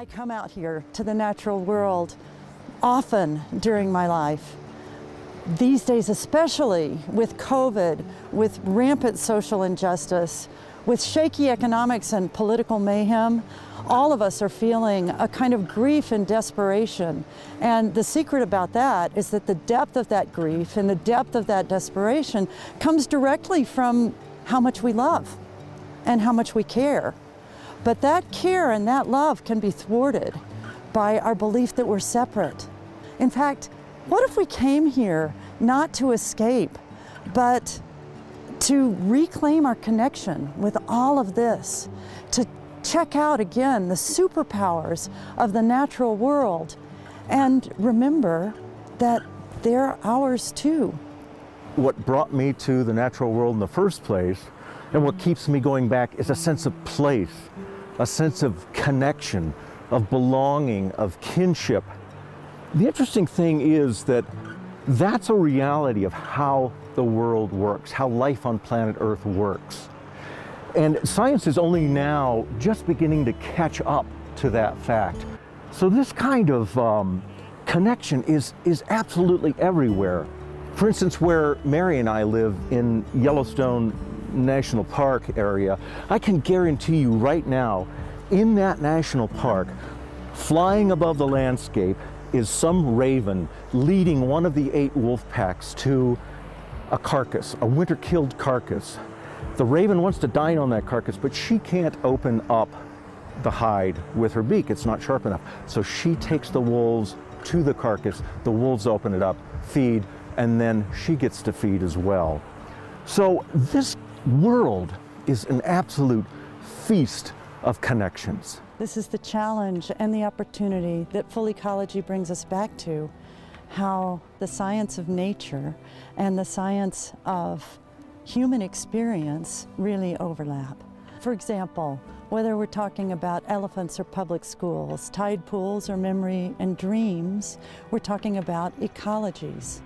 I come out here to the natural world often during my life. These days especially, with COVID, with rampant social injustice, with shaky economics and political mayhem, all of us are feeling a kind of grief and desperation. And the secret about that is that the depth of that grief and the depth of that desperation comes directly from how much we love and how much we care. But that care and that love can be thwarted by our belief that we're separate. In fact, what if we came here not to escape, but to reclaim our connection with all of this, to check out again the superpowers of the natural world, and remember that they're ours too. What brought me to the natural world in the first place, and what keeps me going back, is a sense of place, a sense of connection, of belonging, of kinship. The interesting thing is that that's a reality of how the world works, how life on planet Earth works. And science is only now just beginning to catch up to that fact. So this kind of connection is absolutely everywhere. For instance, where Mary and I live in Yellowstone National Park area, I can guarantee you right now, in that national park, flying above the landscape is some raven leading one of the 8 wolf packs to a carcass, a winter-killed carcass. The raven wants to dine on that carcass, but she can't open up the hide with her beak. It's not sharp enough. So she takes the wolves to the carcass, the wolves open it up, feed, and then she gets to feed as well. So this world is an absolute feast of connections. This is the challenge and the opportunity that full ecology brings us back to, how the science of nature and the science of human experience really overlap. For example, whether we're talking about elephants or public schools, tide pools or memory and dreams, we're talking about ecologies.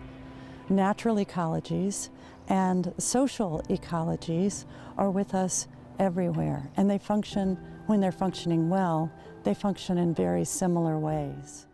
Natural ecologies and social ecologies are with us everywhere, and they function, when they're functioning well, they function in very similar ways.